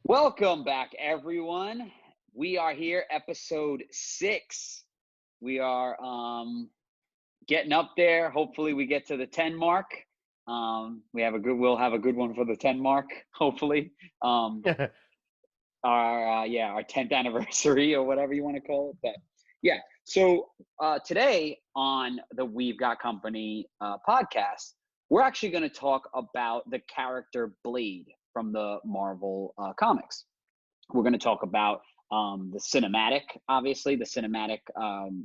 Welcome back, everyone. We are here, episode 6. We are getting up there. Hopefully, we get to the 10 mark. We'll have a good one for the 10 mark. Hopefully, our 10th anniversary or whatever you want to call it. But yeah, so today on the We've Got Company podcast, we're actually going to talk about the character Blade from the Marvel comics. We're going to talk about the cinematic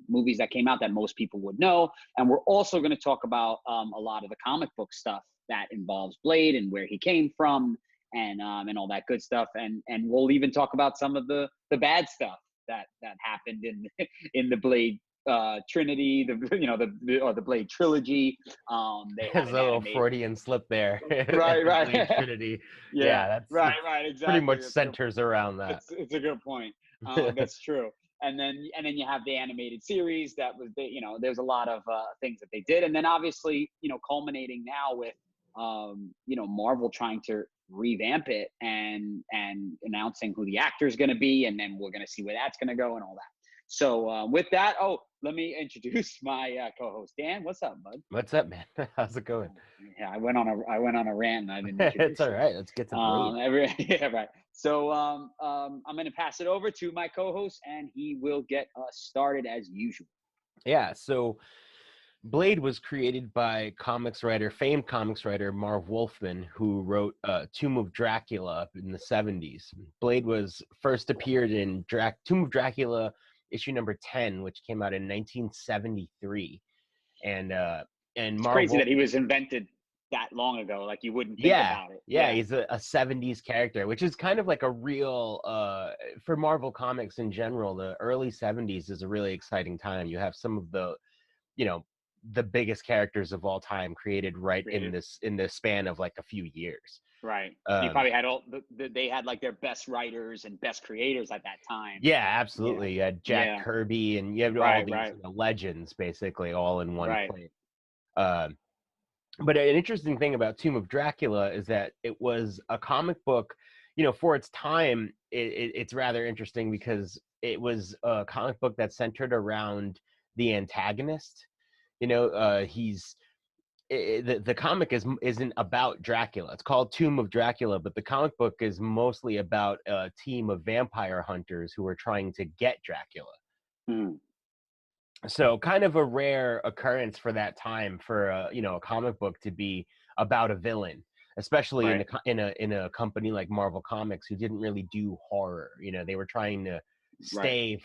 movies that came out that most people would know. And we're also going to talk about a lot of the comic book stuff that involves Blade and where he came from and all that good stuff. And we'll even talk about some of the bad stuff that happened in the Blade Trinity, the Blade Trilogy. They There's a little Freudian slip there. Right. Blade Trinity. Yeah, that's right, exactly. pretty much centers around that. It's a good point. That's true. And then you have the animated series that was, there's a lot of things that they did, and then obviously, culminating now with, Marvel trying to revamp it and announcing who the actor is going to be, and then we're going to see where that's going to go and all that. So with that, let me introduce my co-host Dan. What's up, bud? What's up, man? How's it going? Yeah, I went on a rant and I didn't introduce It's all right. Let's get to Blade. Yeah, right. So I'm going to pass it over to my co-host, and he will get us started as usual. Yeah. So Blade was created by famed comics writer Marv Wolfman, who wrote Tomb of Dracula in the 70s. Blade was first appeared in Tomb of Dracula issue number 10, which came out in 1973. And it's crazy that he was invented that long ago. Like, you wouldn't think about it. Yeah, he's a 70s character, which is kind of like a real for Marvel Comics in general. The early 70s is a really exciting time. You have some of the the biggest characters of all time created in the span of like a few years. Right. You probably had they had like their best writers and best creators at that time. Yeah, absolutely. You had Jack Kirby, and you have all these legends basically all in one place. But an interesting thing about Tomb of Dracula is that it was a comic book, for its time. It's rather interesting because it was a comic book that centered around the antagonist. The comic isn't about Dracula. It's called Tomb of Dracula, but the comic book is mostly about a team of vampire hunters who are trying to get Dracula. Mm. So kind of a rare occurrence for that time for a comic book to be about a villain, especially in a company like Marvel Comics, who didn't really do horror. They were trying to stay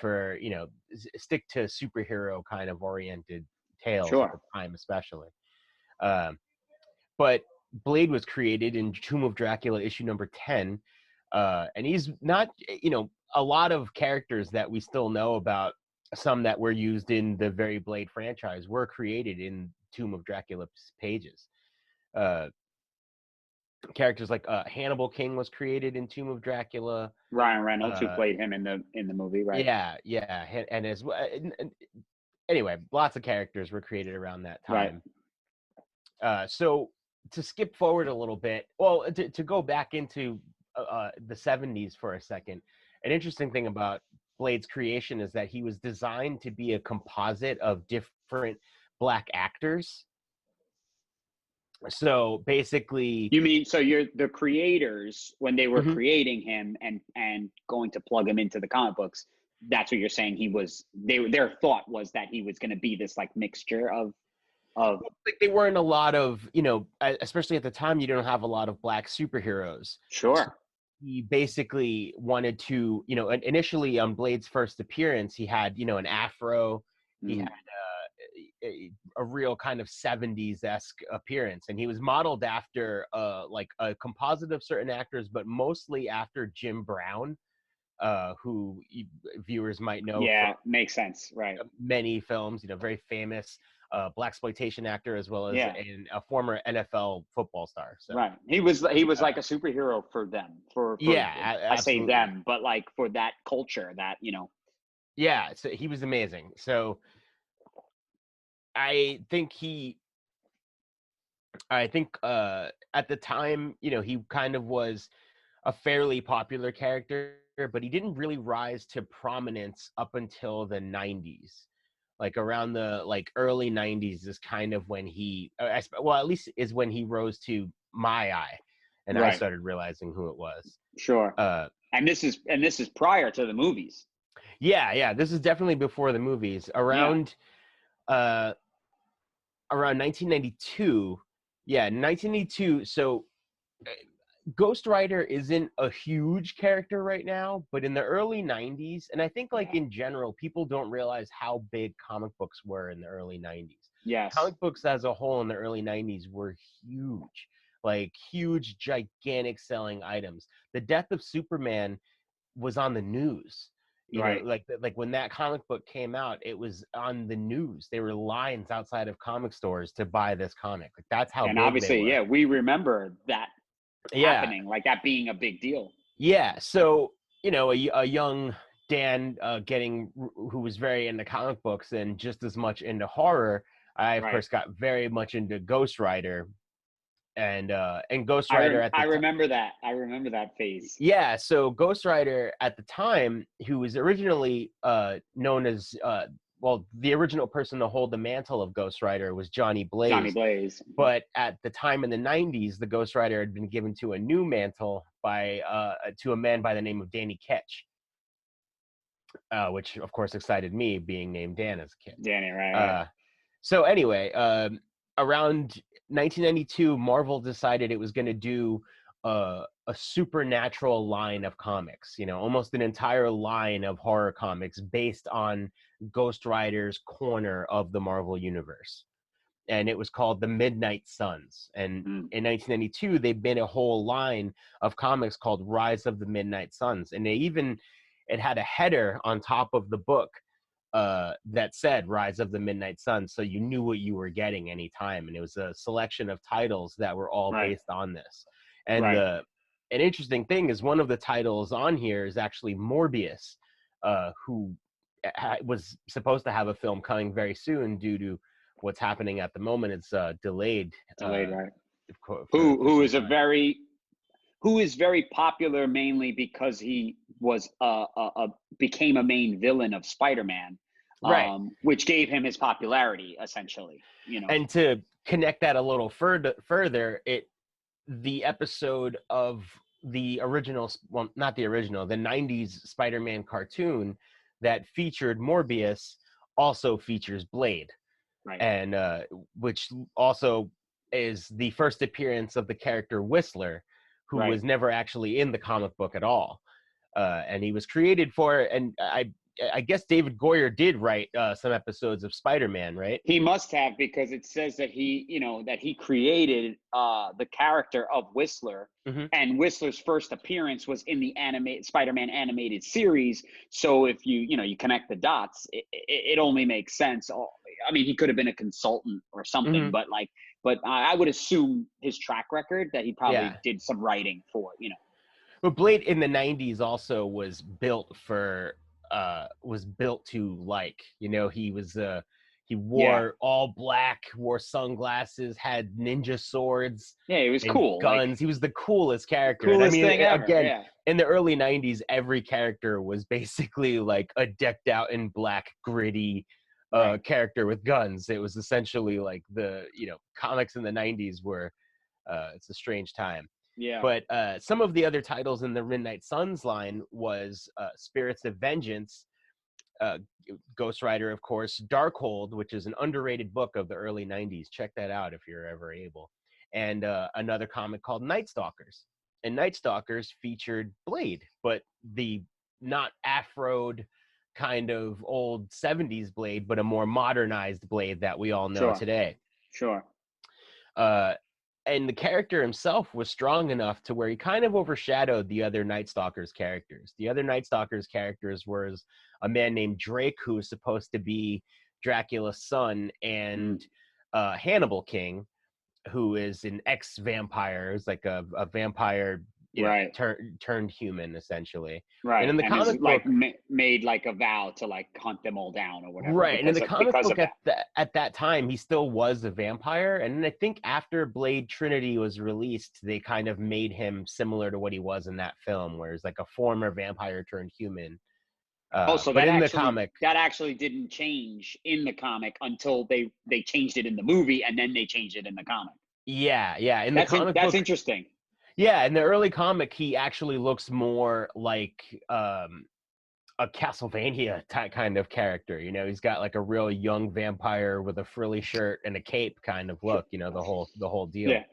stick to superhero kind of oriented tales at the time, especially. But Blade was created in Tomb of Dracula issue number 10, and he's not, a lot of characters that we still know about, some that were used in the very Blade franchise, were created in Tomb of Dracula pages. Characters like Hannibal King was created in Tomb of Dracula. Ryan Reynolds, who played him in the movie, right? Yeah, and as well. Anyway, lots of characters were created around that time. Right. So to skip forward a little bit, to go back into the 70s for a second, an interesting thing about Blade's creation is that he was designed to be a composite of different Black actors. So basically, you mean, so you're the creators, when they were creating him and going to plug him into the comic books, that's what you're saying. Their thought was that he was going to be this like mixture of like, they weren't a lot of, especially at the time, you don't have a lot of Black superheroes. Sure. So he basically wanted to, initially on Blade's first appearance, he had, an afro. He had a real kind of 70s-esque appearance, and he was modeled after like a composite of certain actors, but mostly after Jim Brown, who viewers might know. Yeah, makes sense, right? Many films, very famous blaxploitation actor, as well as a former NFL football star. So. Right, he was like a superhero for them. I say them, but like for that culture, that Yeah, so he was amazing. So I think at the time, he kind of was a fairly popular character, but he didn't really rise to prominence up until the 90s. Like around the early 90s is kind of when he well, at least is when he rose to my eye, and I Right. started realizing who it was. Sure. uh And this is prior to the movies. yeah, this is definitely before the movies. Yeah. Uh around 1992. Yeah, 1982. So Ghost Rider isn't a huge character right now, but in the early 90s, and I think like in general, people don't realize how big comic books were in the early 90s. Yes. Comic books as a whole in the early 90s were huge, like huge, gigantic selling items. The death of Superman was on the news. You know, Right. like when that comic book came out, it was on the news. There were lines outside of comic stores to buy this comic. Like that's how And big they obviously, were. yeah, we remember that Yeah. happening, like that being a big deal. Yeah, so you know, a young Dan, who was very into comic books and just as much into horror. I of Right. course got very much into Ghost Rider, and Ghost Rider at I the time. remember that. I remember that phase. Yeah, so Ghost Rider at the time, who was originally known as well, the original person to hold the mantle of Ghost Rider was Johnny Johnny Blaze. Blaze. But at the time in the 90s, the Ghost Rider had been given to a new mantle to a man by the name of Danny Ketch, which of course excited me, being named Dan as a kid. Danny, right. So anyway, around 1992, Marvel decided it was going to do a supernatural line of comics. You know, almost an entire line of horror comics based on Ghost Rider's corner of the Marvel universe, and it was called the Midnight Suns. And Mm. in 1992, they made a whole line of comics called Rise of the Midnight Suns, and it had a header on top of the book that said Rise of the Midnight Suns, so you knew what you were getting anytime. And it was a selection of titles that were all Right. based on this. And Right. an interesting thing is one of the titles on here is actually Morbius, who was supposed to have a film coming very soon due to what's happening at the moment. It's delayed, Delayed, right. for Who some is a time. very who is very popular mainly because he was became a main villain of Spider-Man, Right. which gave him his popularity essentially. You know. And to connect that a little further, the episode of the original, well, not the original, the 90s Spider-Man cartoon that featured Morbius also features Blade, Right. and which also is the first appearance of the character Whistler, who Right. was never actually in the comic book at all. And he was created for, and I guess David Goyer did write some episodes of Spider-Man, right? He must have, because it says that he created the character of Whistler, Mm-hmm. and Whistler's first appearance was in the animated Spider-Man animated series. So if you connect the dots, it only makes sense. I mean, he could have been a consultant or something, Mm-hmm. but I would assume his track record that he probably Yeah. did some writing for. But Blade in the 90s also was built to, like, he Yeah, wore all black, wore sunglasses, had ninja swords yeah, he was and cool, like guns. He was the coolest character. And I coolest mean, thing ever. again, Yeah, in the early 90s, every character was basically like a decked out in black, gritty right. character with guns. It was essentially like comics in the 90s were it's a strange time. Yeah, But some of the other titles in the Midnight Suns line was Spirits of Vengeance, uh, Ghost Rider, of course, Darkhold, which is an underrated book of the early 90s. Check that out if you're ever able. And another comic called Night Stalkers. And Night Stalkers featured Blade, but the not afroed kind of old 70s Blade, but a more modernized Blade that we all know sure, today. sure. Uh, and the character himself was strong enough to where he kind of overshadowed the other Night Stalkers characters. The other Night Stalkers characters was a man named Drake, who was supposed to be Dracula's son, and Hannibal King, who is an ex-vampire. It's like a vampire Right. turned human essentially. And Right. in the And is comic like book, made like a vow to like hunt them all down or whatever right, and in the comic because book of that. at that time, he still was a vampire. And then I think after Blade Trinity was released, they kind of made him similar to what he was in that film, where he's like a former vampire turned human. Oh, so But in the comic, that actually didn't change in the comic until they changed it in the movie, and then they changed it in the comic. yeah, in the comic That's book, interesting. yeah, in the early comic, he actually looks more like a Castlevania kind of character. He's got like a real young vampire with a frilly shirt and a cape kind of look. The whole deal. Yeah,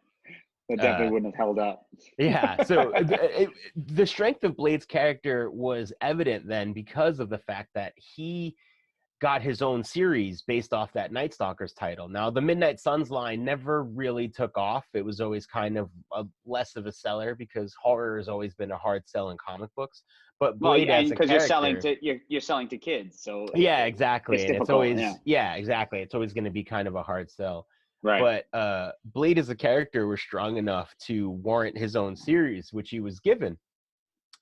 that Uh, definitely wouldn't have held up. yeah. So the strength of Blade's character was evident then because of the fact that he got his own series based off that Night Stalker's title. Now, the Midnight Suns line never really took off. It was always kind of less of a seller because horror has always been a hard sell in comic books. But Well, Blade as and a because character, you're selling to kids, so yeah, exactly. it's And it's difficult. Yeah. always, yeah, exactly. It's always going to be kind of a hard sell. Right. But Blade as a character was strong enough to warrant his own series, which he was given.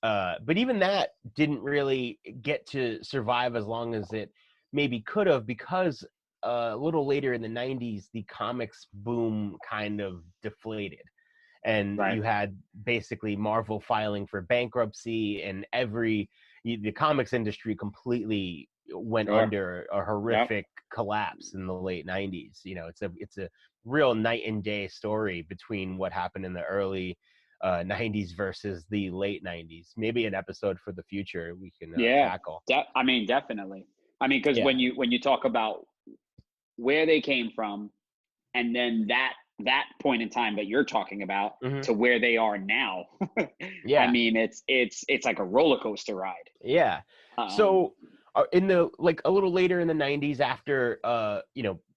But even that didn't really get to survive as long as it maybe could have, because a little later in the 90s, the comics boom kind of deflated. And Right. you had basically Marvel filing for bankruptcy, and the comics industry completely went Sure. under a horrific collapse in the late 90s. It's a real night and day story between what happened in the early 90s versus the late 90s. Maybe an episode for the future we can Yeah. tackle. I mean, definitely. I mean, because Yeah. when you talk about where they came from, and then that point in time that you're talking about Mm-hmm. to where they are now, I Yeah. mean, it's like a roller coaster ride. Yeah. So in the like a little later in the 90s, after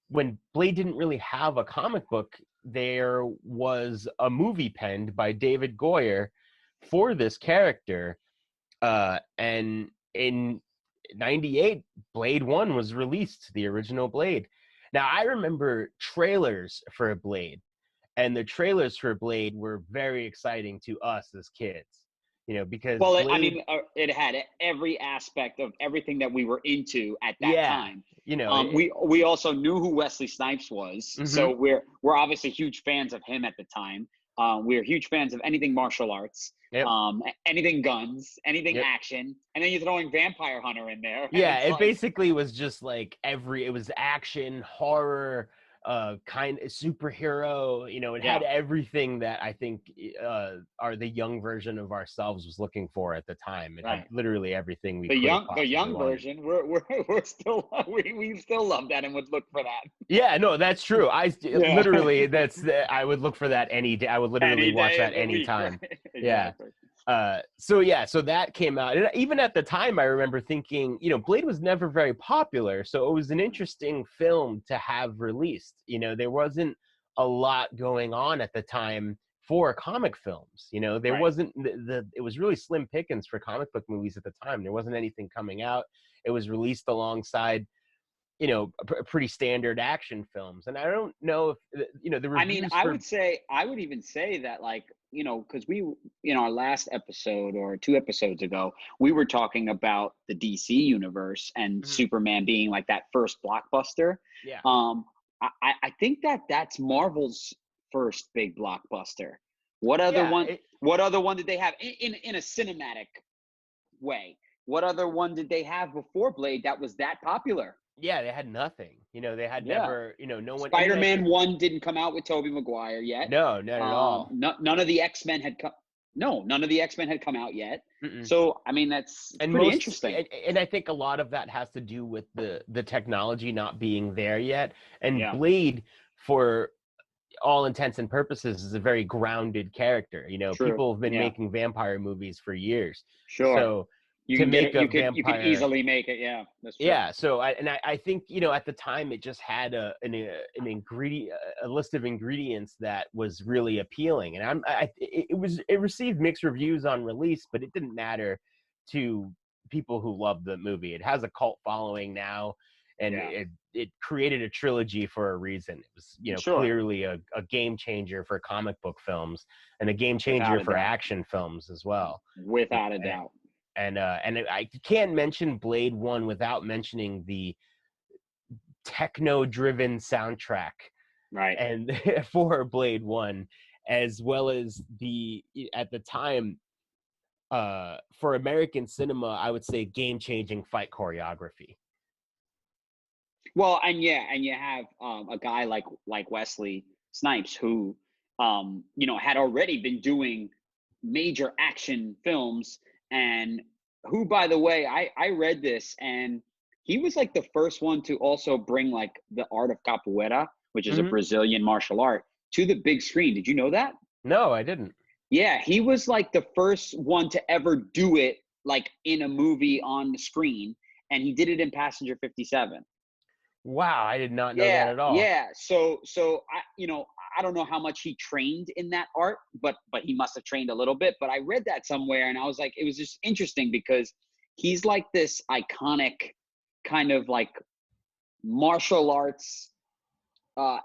when Blade didn't really have a comic book, there was a movie penned by David Goyer for this character. And in 98, Blade 1 was released, the original Blade. Now, I remember trailers for Blade, and the trailers for Blade were very exciting to us as kids, because well, I Blade, mean, it had every aspect of everything that we were into at that yeah, time. it, We also knew who Wesley Snipes was, mm-hmm. so we're obviously huge fans of him at the time. We're huge fans of anything martial arts, Yep. anything guns, anything Yep. action, and then you're throwing Vampire Hunter in there. Yeah, it like, basically was just like it was action, horror, kind of superhero. It had everything that I think are the young version of ourselves was looking for at the time. It had literally everything we the could have young possibly wanted. version. We're still we still love that and would look for that. Yeah, no, that's true. Literally I would look for that any day. I would literally watch that anytime. Right? Exactly. Yeah. So that came out, and even at the time I remember thinking, Blade was never very popular, so it was an interesting film to have released. There wasn't a lot going on at the time for comic films. There wasn't it was really slim pickings for comic book movies at the time. There wasn't anything coming out. It was released alongside pretty standard action films. And I don't know if the reviews. I mean, I would even say that, like, because we, in our last episode or 2 episodes ago, we were talking about the DC universe and Superman being like that first blockbuster. Yeah. I think that's Marvel's first big blockbuster. What other one did they have in a cinematic way? What other one did they have before Blade that was that popular? Yeah, they had nothing. They had never, no one. Spider-Man 1 didn't come out with Tobey Maguire yet. No, not at all. None of the X-Men had come. No, none of the X-Men had come out yet. Mm-mm. So, I mean, that's pretty interesting. And I think a lot of that has to do with the technology not being there yet. And Blade, for all intents and purposes, is a very grounded character. People have been making vampire movies for years. Sure. So you can easily make it. Yeah, that's true. Yeah. So I think at the time it just had an ingredient, a list of ingredients that was really appealing, and it received mixed reviews on release, but it didn't matter to people who loved the movie. It has a cult following now. and Yeah. it created a trilogy for a reason. It was, Sure. clearly a game changer for comic book films and a game Without changer a for doubt. action films as well. Without a doubt. And I can't mention Blade 1 without mentioning the techno-driven soundtrack Right. and for Blade 1, as well as the, at the time, for American cinema, I would say game-changing fight choreography. Well, and yeah, and you have a guy like Wesley Snipes who had already been doing major action films, and who, by the way, I read this, and he was like the first one to also bring like the art of capoeira, which is a Mm-hmm. Brazilian martial art, to the big screen. Did you know that? No, I didn't. Yeah, he was like the first one to ever do it like in a movie on the screen, and he did it in Passenger 57. Wow, I did not know that Yeah, at all. yeah. So I don't know how much he trained in that art, but he must have trained a little bit. But I read that somewhere, and I was like, it was just interesting because he's like this iconic kind of like martial arts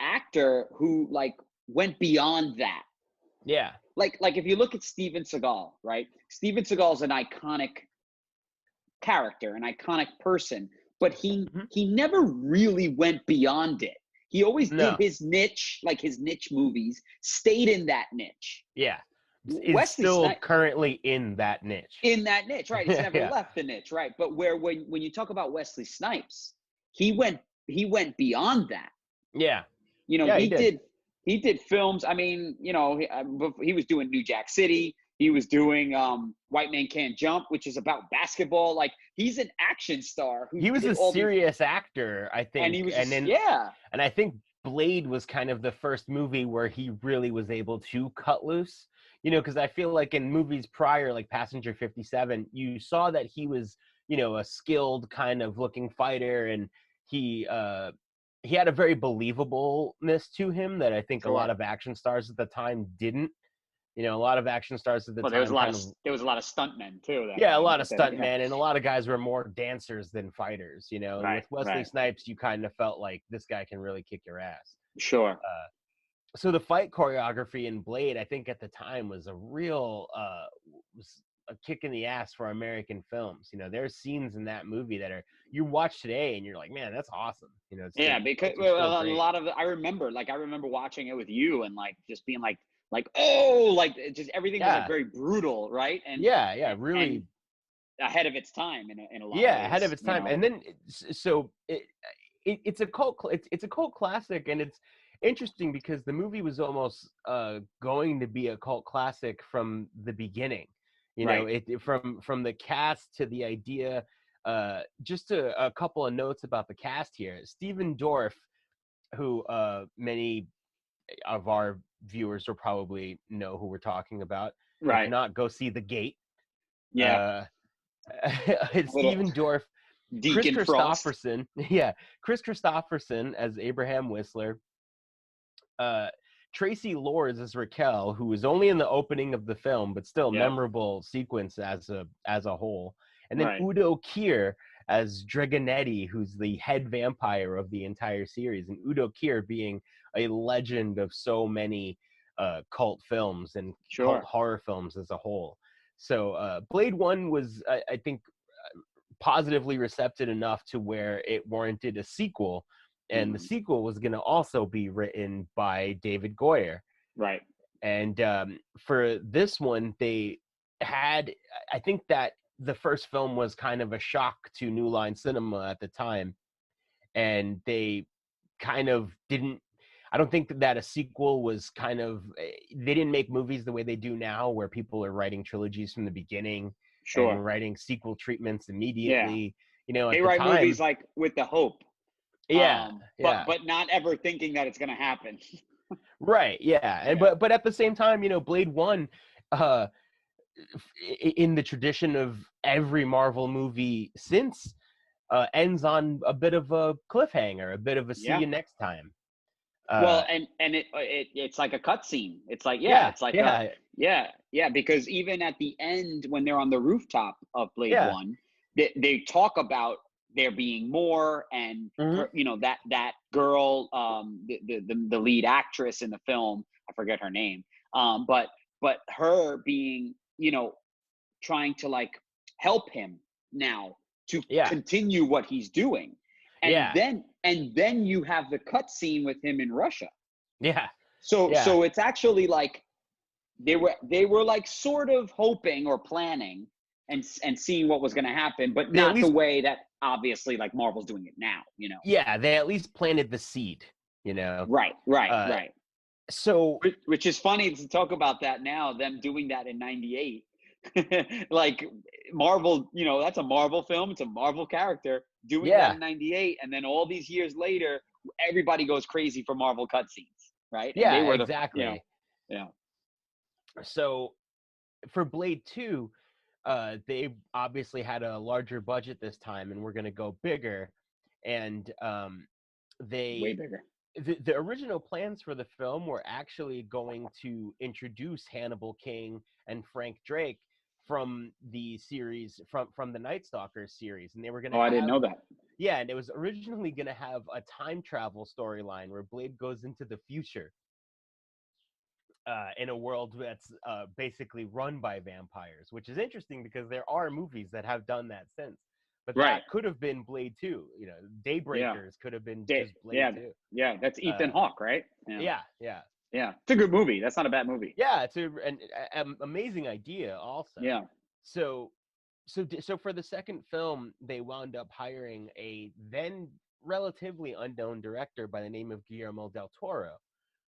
actor who like went beyond that. Yeah. Like if you look at Steven Seagal, right? Steven Seagal is an iconic character, an iconic person, but Mhm. he never really went beyond it. He always did No. his niche, like his niche movies, stayed in that niche. Yeah. Is Wesley still Snipes currently in that niche. in that niche, right? He's never Yeah. left the niche, right? But when you talk about Wesley Snipes, he went beyond that. Yeah. You know, Yeah, he did. he did films. I mean, he was doing New Jack City. He was doing White Man Can't Jump, which is about basketball. Like he's an action star who He was did a all these, serious actor, I and he think. was And just then yeah, and I think Blade was kind of the first movie where he really was able to cut loose. Because I feel like in movies prior, like Passenger 57, you saw that he was, a skilled kind of looking fighter, and he had a very believableness to him that I think a lot sure. of action stars at the time didn't. A lot of action stars at the Well, there was a time lot kind of of, there was a lot of stuntmen too yeah, a lot of at that yeah. stuntmen and a lot of guys were more dancers than fighters, and Right, with Wesley right, Snipes, you kind of felt like this guy can really kick your ass. sure. So the fight choreography in Blade, I think at the time was a real was a kick in the ass for American films. There's scenes in that movie that are you watch today and you're like, man, that's awesome. Yeah, because those are still a great. lot of I remember watching it with you and like just being like oh like just everything was like Yeah, very brutal, right? yeah, And really, ahead of its time in a lot of yeah, ahead of ways, its time. And then it's a it's a cult classic, and it's interesting because the movie was almost going to be a cult classic from the beginning. Right. From the cast to the idea. Just a couple of notes about the cast here. Stephen Dorff, who many of our viewers will probably know who we're talking about. If Right. not, go see The Gate. Yeah. Uh, Little Stephen Dorff, Chris Deacon Frost. Christopherson, yeah, Chris Christopherson as Abraham Whistler, Tracy Lords as Raquel, who was only in the opening of the film, but still Yep. memorable sequence as a whole, and then Right. Udo Kier as Dragonetti, who's the head vampire of the entire series, and Udo Kier being a legend of so many cult films and cult Sure. horror films as a whole. So Blade 1 was, I think, positively receptive enough to where it warranted a sequel, and the sequel was going to also be written by David Goyer. Right. And for this one, they had, I think that the first film was kind of a shock to New Line Cinema at the time, and they kind of didn't. I don't think that a sequel was kind of. They didn't make movies the way they do now, where people are writing trilogies from the beginning Sure. and writing sequel treatments Yeah. immediately. They At the write movies time, like with the hope. yeah, yeah. But not ever thinking that it's gonna happen. Right, yeah, and Yeah. but at the same time, Blade 1, uh, in the tradition of every Marvel movie since, ends on a bit of a cliffhanger, a bit of a see Yeah. you next time. Well, and it's like a cutscene. It's like Yeah, it's like a yeah, yeah, because even at the end when they're on the rooftop of Blade yeah, One, they talk about there being more, and Mhm. her, that girl, the lead actress in the film, I forget her name, but her being, trying to like help him now to Yeah. continue what he's doing, Yeah. and then you have the cut scene with him in Russia. Yeah. So Yeah. so it's actually like they were like sort of hoping or planning and seeing what was going to happen, but They at not the least way that obviously like Marvel's doing it now. yeah, they at least planted the seed, you know? Right, right, Uh, right. so Which is funny to talk about that now, them doing that in 98. Like Marvel, that's a Marvel film, it's a Marvel character doing that yeah. in 98, and then all these years later, everybody goes crazy for Marvel cutscenes, right? And they Yeah, were exactly. yeah, So for Blade 2, they obviously had a larger budget this time and we're going to go bigger. And way they bigger. the original plans for the film were actually going to introduce Hannibal King and Frank Drake from the series, from the Night Stalker series, and they were going to Oh, I didn't have, know that. yeah, and it was originally going to have a time travel storyline where Blade goes into the future, in a world that's basically run by vampires, which is interesting because there are movies that have done that since. But Right. that could have been Blade 2. Yeah. Daybreakers could have been Da- just Blade yeah, 2. yeah, that's Ethan Uh, Hawke, right? Yeah, yeah, yeah. yeah. It's a good movie. That's not a bad movie. Yeah, it's an amazing idea also. Yeah, So, so for the second film, they wound up hiring a then relatively unknown director by the name of Guillermo del Toro,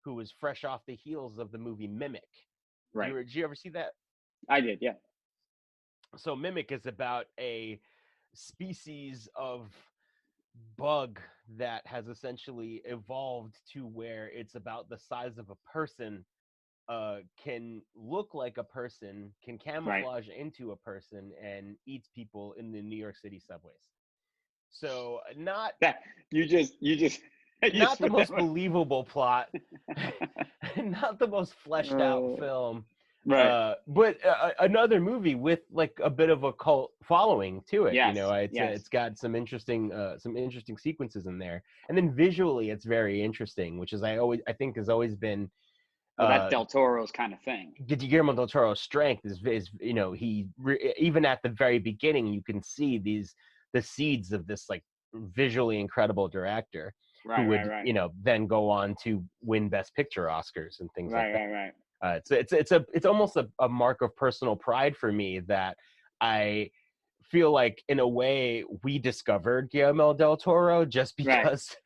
who was fresh off the heels of the movie Mimic. right. Did you ever see that? I did. Yeah, So Mimic is about a species of bug that has essentially evolved to where it's about the size of a person, can look like a person, can right. camouflage into a person, and eats people in the New York City subways. So That you just you just not the put that most one. believable plot, not the most fleshed out Uh, film, right. but another movie with like a bit of a cult following to it. Yes. It's Yes. got some interesting sequences in there, and then visually it's very interesting, which is I think has always been Well, that's uh Del Toro's kind of thing. Guillermo del Toro's strength is even at the very beginning you can see the seeds of this like visually incredible director who Right. Right. would Right. then go on to win Best Picture Oscars and things like Right. that. Right. Right. It's almost a mark of personal pride for me that I feel like in a way we discovered Guillermo del Toro just Right. because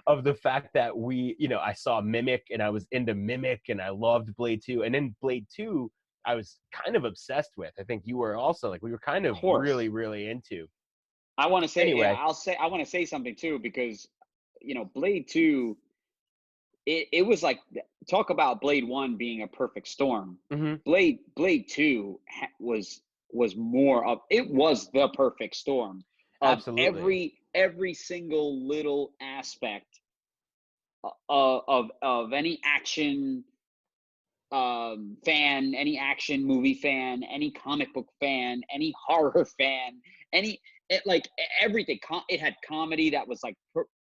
of the fact that I saw Mimic and I was into Mimic and I loved Blade 2, and then Blade 2 I was kind of obsessed with. I think you were also, like, we were kind Of of course. really really into. I want to say, yeah, Anyway, I want to say something too, because Blade 2, it was like, talk about Blade 1 being a perfect storm. mhm, Blade 2 was more of, it was the perfect storm of absolutely. every single little aspect of any action fan, any action movie fan, any comic book fan, any horror fan, like everything. It had comedy that was like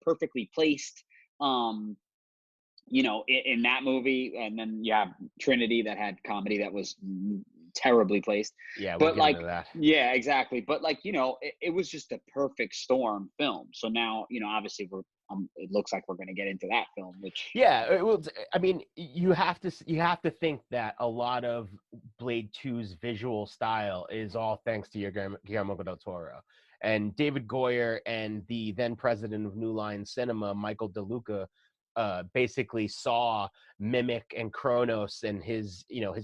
perfectly placed. Um, in that movie, and then you have Trinity that had comedy that was terribly placed. Yeah, we'll But get like, into that. yeah, exactly. But like, it was just a perfect storm film. So now, obviously it looks like we're going to get into that film, which Yeah, well, I mean, you have to think that a lot of Blade 2's visual style is all thanks to your Guillermo del Toro and David Goyer and the then president of New Line Cinema, Michael DeLuca. Basically saw Mimic and Kronos and his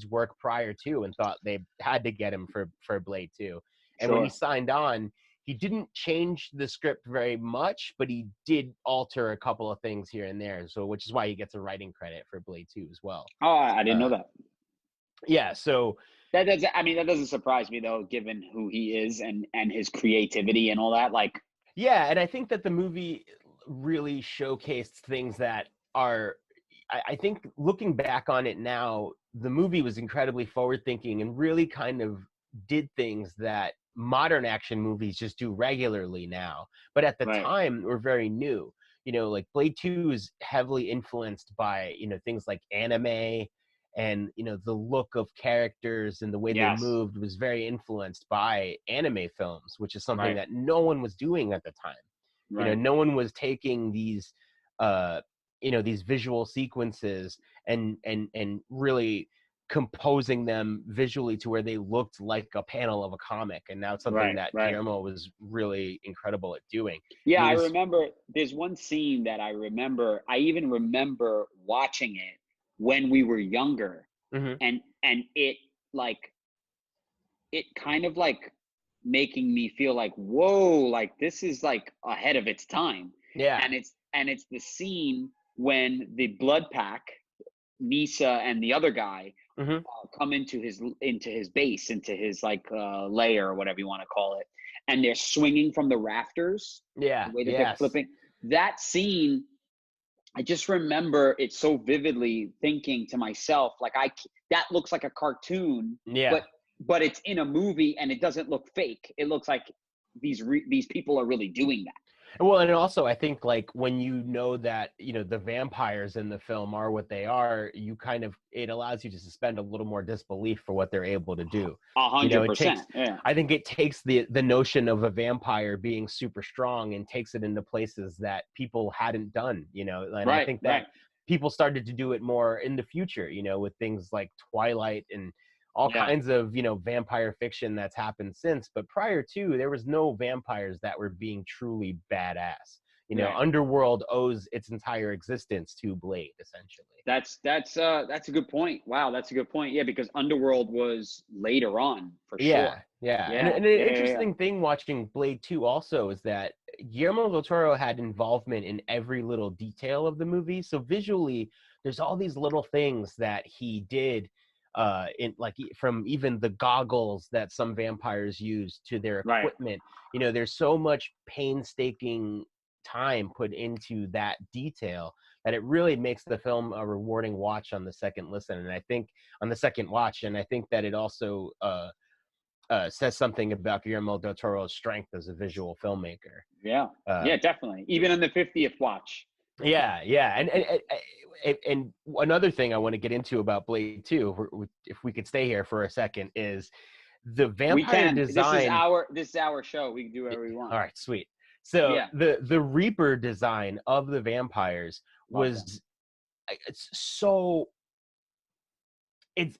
work prior to, and thought they had to get him for Blade 2. And when he sure. signed on, he didn't change the script very much, but he did alter a couple of things here and there. So, which is why he gets a writing credit for Blade 2 as well. Oh, I didn't know Uh, that. yeah. So, That doesn't surprise me though, given who he is and his creativity and all that. Like, yeah, and I think that the movie really showcased things that are. I think looking back on it now, the movie was incredibly forward thinking and really kind of did things that modern action movies just do regularly now. But at the Right. time, were very new. Like Blade 2 is heavily influenced by, things like anime, and, the look of characters and the way they Yes. moved was very influenced by anime films, which is something Right. that no one was doing at the time. Right. No one was taking these, these visual sequences and really composing them visually to where they looked like a panel of a comic. And now it's something Right. that Right. Guillermo was really incredible at doing. Yeah, I His remember there's one scene that I remember. I even remember watching it when we were younger, Mhm. and it like it kind of like making me feel like, whoa, like this is like ahead of its time. Yeah. And it's the scene when the blood pack, Nisa and the other guy, Mhm. come into his base, into his like lair or whatever you want to call it, and they're swinging from the rafters, Yeah. the way that they're Yes. flipping. That scene, I just remember it so vividly, thinking to myself, like, that looks like a cartoon, Yeah. but it's in a movie and it doesn't look fake. It looks like these people are really doing that. Well, and also I think, like, when that, the vampires in the film are what they are, it allows you to suspend a little more disbelief for what they're able to do. A hundred It takes, percent. Yeah. I think it takes the notion of a vampire being super strong and takes it into places that people hadn't done, and I Right. think that Right. people started to do it more in the future, with things like Twilight and all Yeah. kinds of, vampire fiction that's happened since. But prior to, there was no vampires that were being truly badass. Right. Underworld owes its entire existence to Blade, essentially. That's a good point. Wow, that's a good point. Yeah, because Underworld was later on for sure. Yeah, yeah. And, Yeah. and an Yeah. Yeah. Yeah. interesting thing watching Blade 2 also is that Guillermo del Toro had involvement in every little detail of the movie. So visually, there's all these little things that he did, in, like, from even the goggles that some vampires use to their Right. equipment. There's so much painstaking time put into that detail that it really makes the film a rewarding watch on the second listen. And I think on the second watch, and I think that it also says something about Guillermo del Toro's strength as a visual filmmaker. Yeah. Uh, Yeah, definitely. Even on the 50th watch. yeah, yeah, and another thing I want to get into about Blade 2, if we could stay here for a second, is the We vampire can. design. This is our show. We can do whatever we want. All right, sweet. So Yeah. the Reaper design of the vampires Love them. was, it's so it's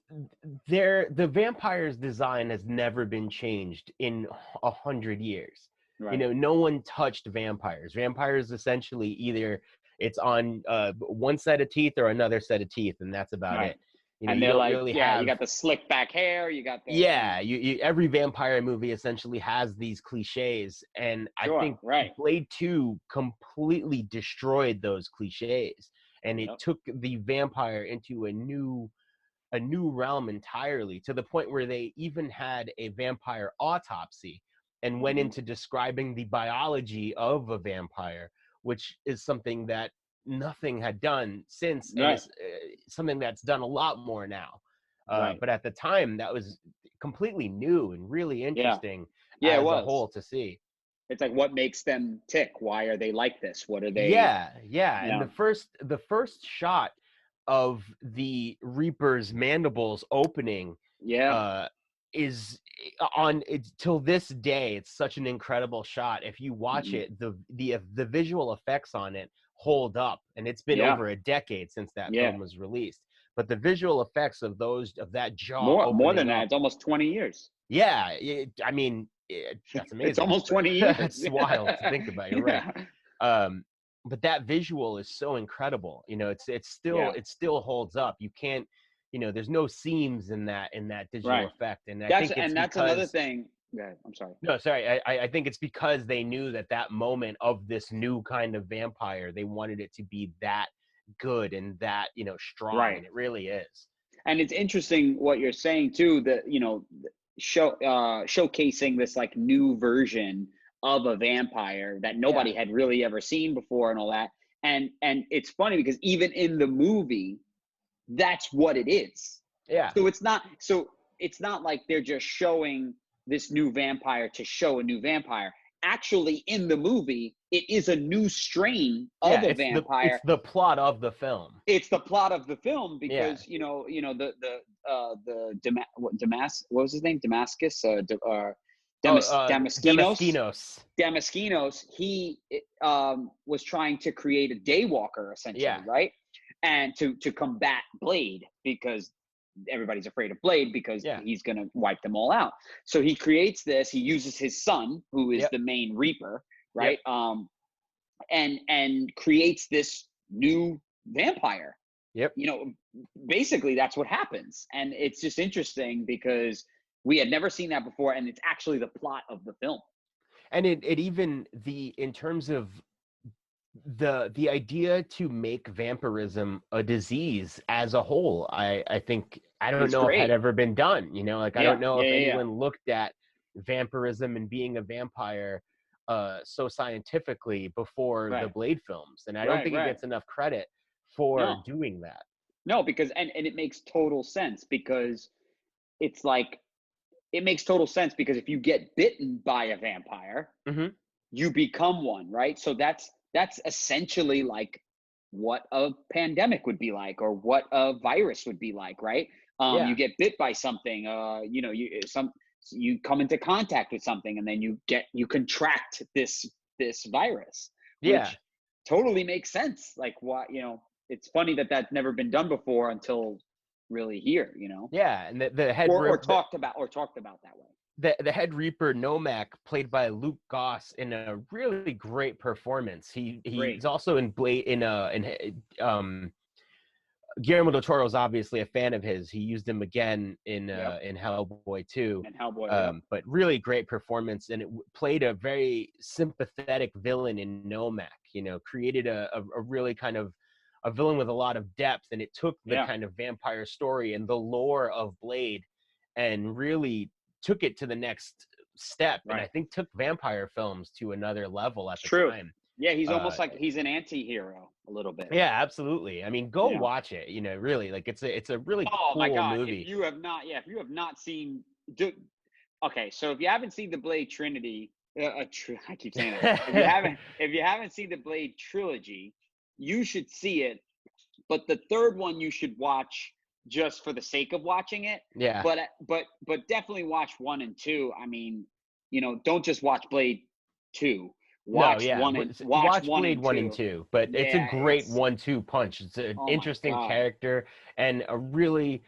there. The vampire's design has never been changed in 100 years. Right. No one touched vampires. Vampires essentially either it's on one set of teeth or another set of teeth, and that's about Right. it. And You they're don't like, really yeah, you have. got the slick back hair, you got the, Yeah, every vampire movie essentially has these cliches, and I sure, think right. Blade 2 completely destroyed those cliches, and it Yep. took the vampire into a new realm entirely, to the point where they even had a vampire autopsy and went Mhm. into describing the biology of a vampire, which is something that nothing had done since, and Right. is something that's done a lot more now. Right. But at the time, that was completely new and really Yeah. interesting Yeah, it as a was. whole to see. It's like, what makes them tick? Why are they like this? What are they? Yeah, yeah. And Yeah. the first shot of the Reaper's mandibles opening Yeah. uh is on it's till this day. It's such an incredible shot. If you watch Mhm. it, the visual effects on it hold up, and it's been Yeah. over a decade since that Yeah. film was released. But the visual effects of that jaw More than opening that. up, It's almost 20 years. yeah, I mean, that's It's amazing. almost But 20 years. that's wild to think about. You're right. Yeah. um but that visual is so incredible. Yeah. It still holds up. You can't, there's no seams in that digital Right. effect, and I That's think it's and that's another because thing. Yeah, I'm sorry. no, sorry, I think it's because they knew that moment of this new kind of vampire, they wanted it to be that good and that, strong, Right. and it really is. And it's interesting what you're saying too, that showcasing this like new version of a vampire that Yeah, nobody had really ever seen before and all that. And it's funny because even in the movie, that's what it is. yeah, So it's not like they're just showing this new vampire to show a new vampire. Actually, in the movie, it is a new strain of a vampire. It's the plot of the film. It's the plot of the film Yeah. because what was his name? Damascus, Damaskinos. Damaskinos. He was trying to create a daywalker, essentially, Yeah. right? And to combat Blade, because everybody's afraid of Blade because he's going to wipe them all out. So he creates this. He uses his son, who is the main Reaper, right? And creates this new vampire. Yep. You know, basically that's what happens. And it's just interesting because we had never seen that before, and it's actually the plot of the film. And it even in terms of the idea to make vampirism a disease as a whole, I think, I don't know if it had ever been done, you know, like I don't know if anyone looked at vampirism and being a vampire so scientifically before the Blade films, and I don't think it gets enough credit for doing that. No, because and it makes total sense, because it's like, it makes total sense because if you get bitten by a vampire, you become one, right? So that's essentially like what a pandemic would be like, or what a virus would be like, right? You get bit by something, you come into contact with something, and then you contract this virus, which totally makes sense. Like, what, it's funny that that's never been done before until really here, and the head or talked about that way. The head Reaper Nomak, played by Luke Goss, in a really great performance. He's also in Blade Guillermo del Toro's obviously a fan of his. He used him again in Hellboy 2. And Hellboy, but really great performance, and it played a very sympathetic villain in Nomak. Created a really kind of a villain with a lot of depth, and it took the kind of vampire story and the lore of Blade and really took it to the next step. And I think took vampire films to another level at the time. Yeah, he's almost like he's an anti-hero a little bit. Yeah, absolutely. I mean, go watch it. Really, like it's a really cool my God. movie. If you have not seen, okay, so if you haven't seen the Blade Trinity, I keep saying that. if you haven't seen the Blade trilogy, you should see it. But the third one you should watch just for the sake of watching it. Yeah. But definitely watch 1 and 2. I mean, don't just watch Blade 2. Watch Blade 1 and 2. But it's a great 1-2 punch. It's an interesting character, and a really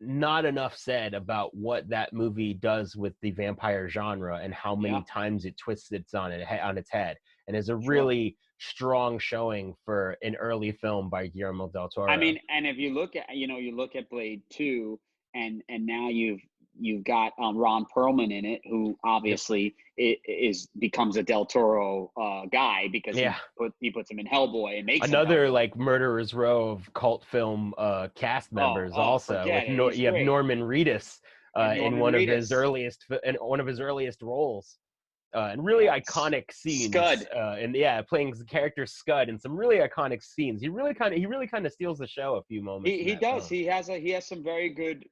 not enough said about what that movie does with the vampire genre and how many times it twists it on its head, and is a really strong showing for an early film by Guillermo del Toro. I mean, and if you look at Blade 2, and now you've got Ron Perlman in it, who obviously becomes a Del Toro guy, because he puts him in Hellboy and makes another like Murderer's Row of cult film cast members. Also, you have Norman Reedus in one of his earliest roles. And really iconic scenes. Scud. Playing the character Scud in some really iconic scenes. He really kind of steals the show a few moments. He does. Film. He has some very good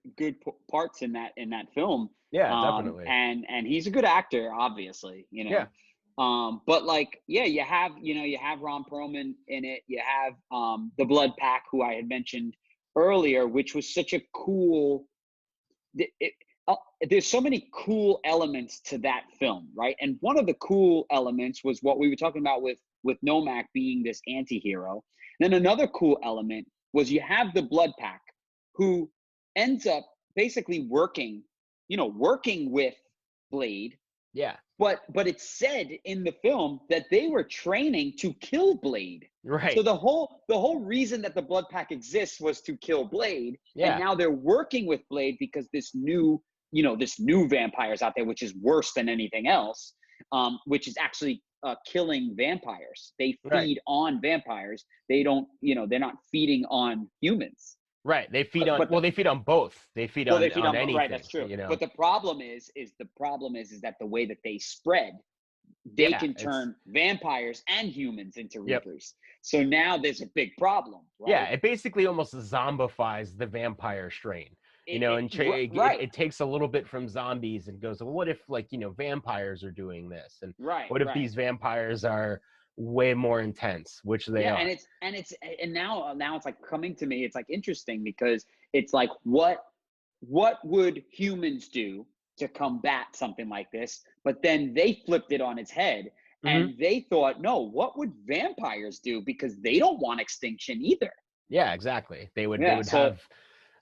parts in that film. Yeah, definitely. And he's a good actor, obviously. Yeah. But you have Ron Perlman in it. You have the Blood Pack, who I had mentioned earlier, which was such a cool. There's so many cool elements to that film, right? And one of the cool elements was what we were talking about with Nomak being this anti-hero. Then another cool element was you have the Blood Pack, who ends up basically working with Blade. Yeah. But it's said in the film that they were training to kill Blade. Right. So the whole reason that the Blood Pack exists was to kill Blade. Yeah. And now they're working with Blade because this new vampire's out there, which is worse than anything else, which is actually killing vampires. They feed on vampires. They don't, they're not feeding on humans. Right. They feed on. They feed on both. They feed on anything. Right. That's true. But the problem is that the way that they spread, they can turn vampires and humans into Reapers. So now there's a big problem. Right? Yeah. It basically almost zombifies the vampire strain. and right, it takes a little bit from zombies and goes, well, what if like, vampires are doing this? And right, what if right. these vampires are way more intense, which they Yeah, are. and now it's like coming to me. It's like interesting because it's like what would humans do to combat something like this? But then they flipped it on its head Hmm. and they thought, no, what would vampires do? Because they don't want extinction either. Yeah, exactly. They Yeah. would So have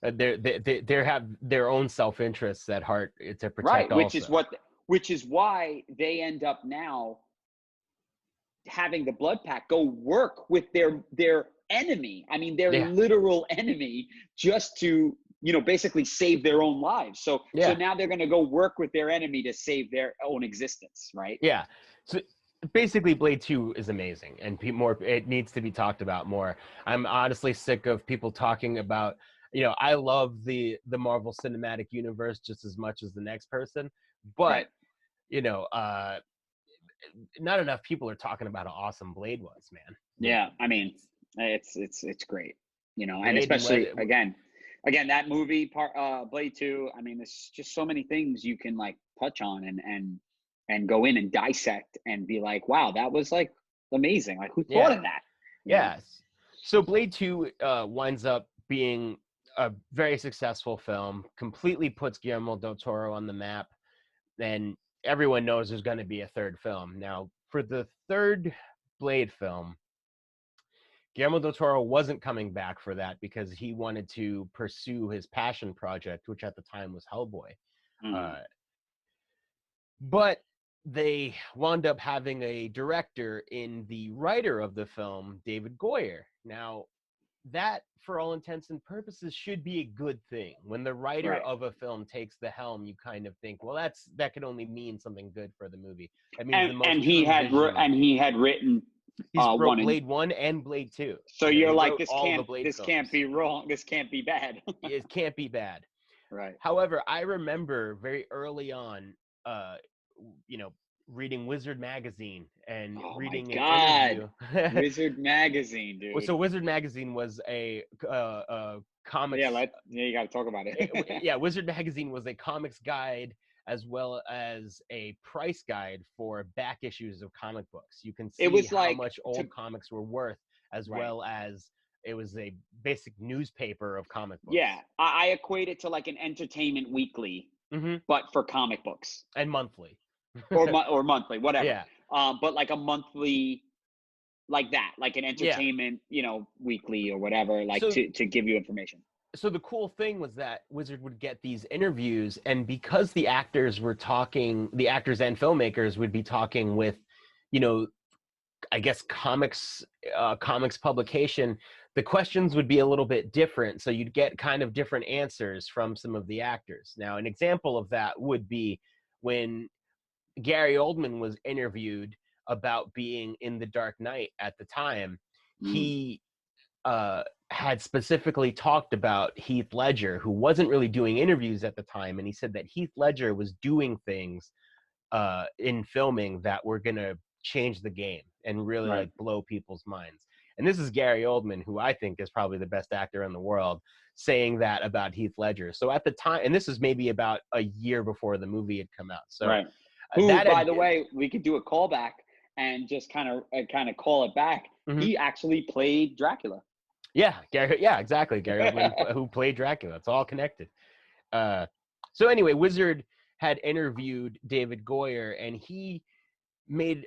they have their own self-interests at heart to protect right, also. which is why they end up now having the blood pack go work with their enemy. I mean, their Yeah. literal enemy, just to basically save their own lives. So Yeah. now they're going to go work with their enemy to save their own existence, right? Yeah. So basically Blade 2 is amazing and more it needs to be talked about more. I'm honestly sick of people talking about, I love the Marvel Cinematic Universe just as much as the next person, but Right. you know, not enough people are talking about how awesome Blade was, man. Yeah, I mean, it's great, and Blade and especially again that movie part, Blade 2. I mean, there's just so many things you can like touch on and go in and dissect and be like, wow, that was like amazing. Like, who thought yeah, of that? yes. So Blade 2 winds up being a very successful film, completely puts Guillermo del Toro on the map, and everyone knows there's going to be a third film. Now, for the third Blade film, Guillermo del Toro wasn't coming back for that because he wanted to pursue his passion project, which at the time was Hellboy. Mm. Uh, but they wound up having a director in the writer of the film, David Goyer. Now, that, for all intents and purposes, should be a good thing. When the writer Right. of a film takes the helm, you kind of think, well, that could only mean something good for the movie. That means the And most true vision. he had written He's wrote one in. Blade 1 and Blade 2. So He you're like, wrote all the Blade this can't films. be wrong. This can't be bad. It can't be bad. Right. However, I remember very early on, uh, you know, reading Wizard magazine and Oh my reading an God. interview. Wizard magazine, So dude. Wizard magazine was a comics. Yeah, you got to talk about it. Yeah, Wizard magazine was a comics guide as well as a price guide for back issues of comic books. You can It see was how like much old comics were worth, as right. well as it was a basic newspaper of comic books. Yeah, I equate it to like an Entertainment Weekly, Mm-hmm. but for comic books And monthly. or monthly, whatever. Yeah. But like a monthly, like that, like an Yeah. Entertainment, weekly or whatever, like So to give you information. so the cool thing was that Wizard would get these interviews, and because the actors were talking, the actors and filmmakers would be talking with, you know, I guess comics publication, the questions would be a little bit different. So you'd get kind of different answers from some of the actors. Now, an example of that would be when Gary Oldman was interviewed about being in The Dark Knight at the time. Mm. He had specifically talked about Heath Ledger, who wasn't really doing interviews at the time, and he said that Heath Ledger was doing things in filming that were gonna change the game and really Right. like blow people's minds. And this is Gary Oldman, who I think is probably the best actor in the world, saying that about Heath Ledger. So at the time, and this is maybe about a year before the movie had come out. So Right. Who, that by had, the way, we could do a callback and just kind of call it back. mhm. He actually played Dracula. Yeah, exactly. Gary Oldman, who played Dracula. It's all connected. Uh, so anyway, Wizard had interviewed David Goyer, and made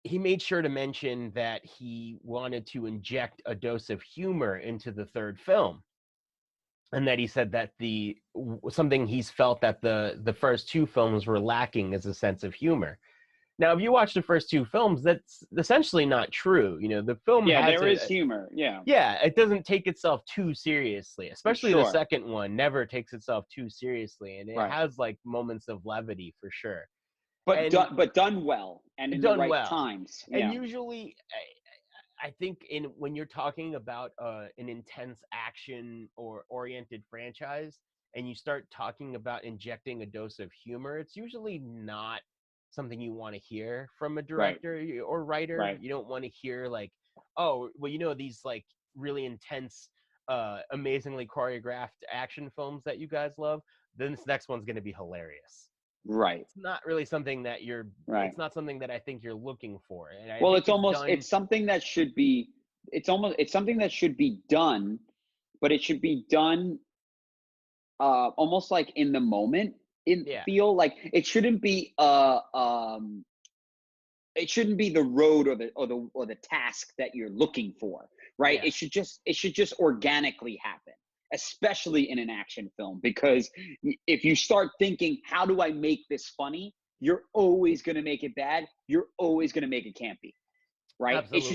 he made sure to mention that he wanted to inject a dose of humor into the third film, and that he said that something he's felt that the first two films were lacking is a sense of humor. Now, if you watch the first two films, that's essentially not true. The film Yeah, has there is humor. Yeah, yeah, it doesn't take itself too seriously, especially the sure. second one never takes itself too seriously, and it Right. has like moments of levity for sure. But And done well and in the done right well. times. And Yeah. usually, I think when you're talking about an intense action or oriented franchise, and you start talking about injecting a dose of humor, it's usually not something you want to hear from a Right. director or writer. Right. You don't want to hear like, oh, well, these like really intense amazingly choreographed action films that you guys love, then this next one's going to be hilarious. Right. It's not really something that Right. it's not something that I think you're looking for. And I Well, think it's almost, it's something that should be, it's something that should be done, but it should be done almost like in the moment. yeah, Feel like it shouldn't be the road or the task that you're looking for, right? yeah, It should just organically happen, especially in an action film, because if you start thinking, how do I make this funny, you're always going to make it bad, you're always going to make it campy, right? absolutely.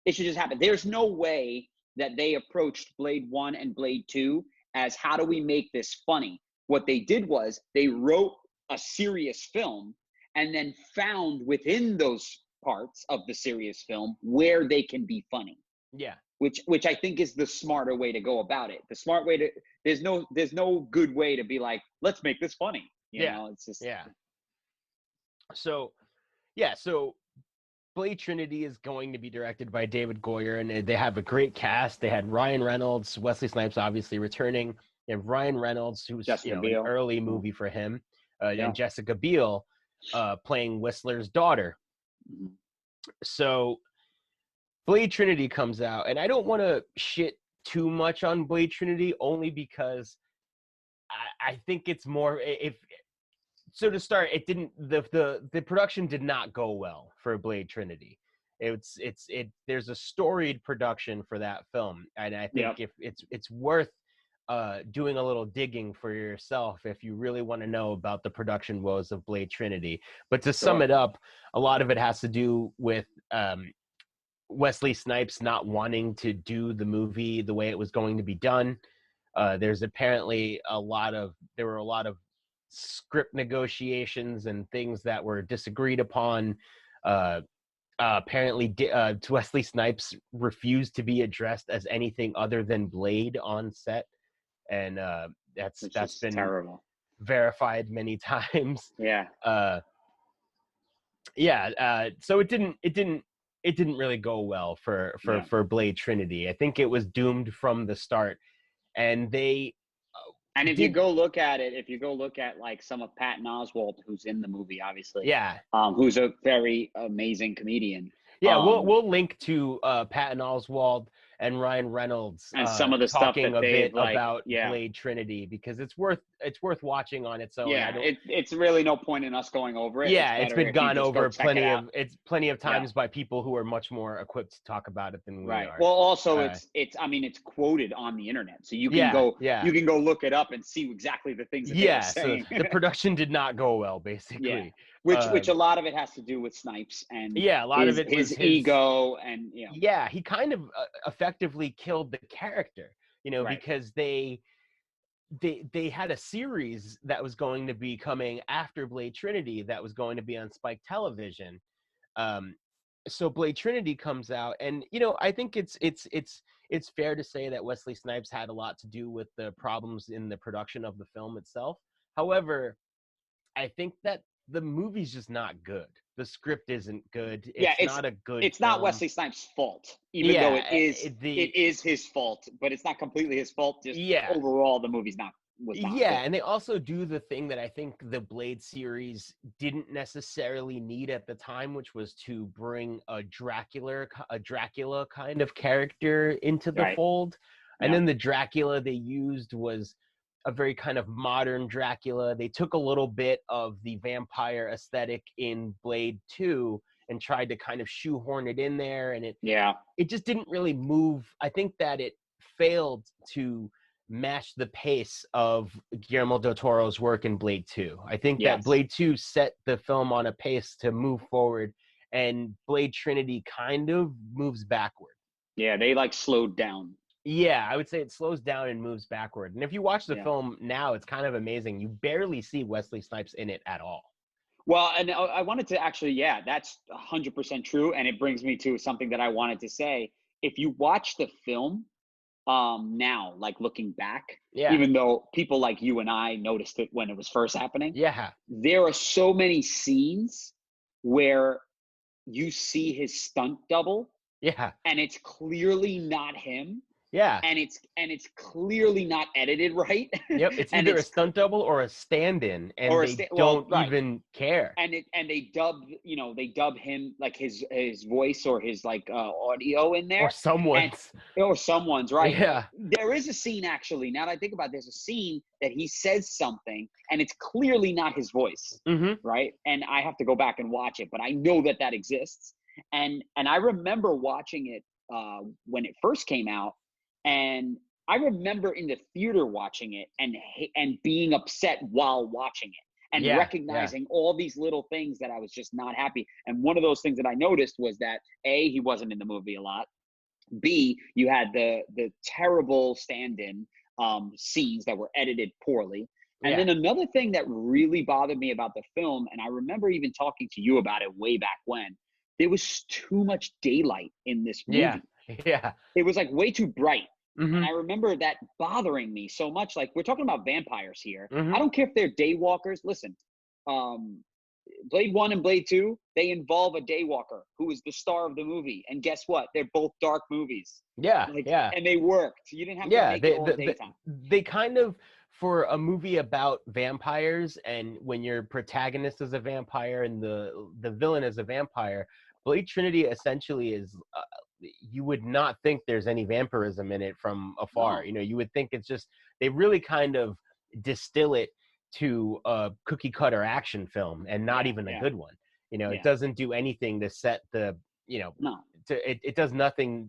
It should just happen. There's no way that they approached Blade 1 and Blade 2 as, how do we make this funny? What they did was they wrote a serious film and then found within those parts of the serious film where they can be funny. Yeah. Which I think is the smarter way to go about it. The smart way to, there's no good way to be like, let's make this funny. You Yeah. know, it's just, Yeah. So, yeah, so Blade Trinity is going to be directed by David Goyer, and they have a great cast. They had Ryan Reynolds, Wesley Snipes obviously returning. They have Ryan Reynolds, who's Jessica an Biel. early movie for him, Yeah. and Jessica Biel playing Whistler's daughter. Mhm. So Blade Trinity comes out, and I don't want to shit too much on Blade Trinity, only because I think it's more, if so, to start, it didn't, the production did not go well for Blade Trinity. There's a storied production for that film, and I think Yep. if it's worth doing a little digging for yourself if you really want to know about the production woes of Blade Trinity. But to sum Sure. it up, a lot of it has to do with Wesley Snipes not wanting to do the movie the way it was going to be done. There's apparently there were a lot of script negotiations and things that were disagreed upon. Apparently, Wesley Snipes refused to be addressed as anything other than Blade on set, and that's been terrible. verified many times. Yeah. So it didn't really go well for Blade Trinity. I think it was doomed from the start, and they and if you go look at like some of Patton Oswalt, who's in the movie, obviously, who's a very amazing comedian. Yeah, we'll link to Patton Oswalt and Ryan Reynolds and some of the stuff talking that a bit like, about Blade Trinity, because it's worth watching on its own. Yeah, it's really no point in us going over it. Yeah, it's been gone over plenty of times by people who are much more equipped to talk about it than we are. Well, also it's quoted on the internet, so you can go look it up and see exactly the things that they were saying. So the production did not go well, basically. Which a lot of it has to do with Snipes and a lot of it was his ego, and he kind of effectively killed the character, because they had a series that was going to be coming after Blade Trinity that was going to be on Spike Television. So Blade Trinity comes out, and I think it's fair to say that Wesley Snipes had a lot to do with the problems in the production of the film itself. However, I think that the movie's just not good. The script isn't good. It's not a good It's film. not Wesley Snipes' fault, even though it is his fault, but it's not completely his fault. Just overall, the movie's was not good. And they also do the thing that I think the Blade series didn't necessarily need at the time, which was to bring a Dracula kind of character into the fold. And then the Dracula they used was a very kind of modern Dracula. They took a little bit of the vampire aesthetic in Blade 2 and tried to kind of shoehorn it in there, and it just didn't really move. I think that it failed to match the pace of Guillermo del Toro's work in Blade 2. I think that Blade 2 set the film on a pace to move forward, and Blade Trinity kind of moves backward. Yeah, they like slowed down. Yeah, I would say it slows down and moves backward. And if you watch the film now, it's kind of amazing. You barely see Wesley Snipes in it at all. Well, and I wanted to actually, that's 100% true. And it brings me to something that I wanted to say. If you watch the film now, like looking back, even though people like you and I noticed it when it was first happening, there are so many scenes where you see his stunt double. And it's clearly not him. Yeah. and it's clearly not edited right. Yep. It's And either a it's stunt double or a stand-in, and or a they well, don't right. even care. And they dub, they dub him, like his voice or his like audio in Or there, and someone's. or someone's, right. Yeah. There is a scene, actually, now that I think about it, there's a scene that he says something and it's clearly not his voice, Mm-hmm. right? And I have to go back and watch it, but I know that exists. And I remember watching it when it first came out, and I remember in the theater watching it and being upset while watching it, and Yeah. Yeah. recognizing all these little things that I was just not happy. And one of those things that I noticed was that A, he wasn't in the movie a lot. B, you had the terrible stand-in scenes that were edited poorly. And Yeah. then another thing that really bothered me about the film, and I remember even talking to you about it way back when, there was too much daylight in this Yeah. movie. Yeah. It was like way too bright. And Mm-hmm. I remember that bothering me so much. Like, we're talking about vampires here. I Mm-hmm. don't care if they're daywalkers. Listen, um, Blade 1 and Blade 2, they involve a daywalker who is the star of the movie. And guess what? They're both dark movies. Yeah. Like, Yeah. and they worked. You didn't have to Yeah. make it They, all they daytime. they kind of, for a movie about vampires, and when your protagonist is a vampire and the villain is a vampire, Blade Trinity essentially is. You would not think there's any vampirism in it from afar. No. You would think it's just they really kind of distill it to a cookie cutter action film, and not Yeah, even a yeah, good one. It yeah. doesn't do anything to set the No. it does nothing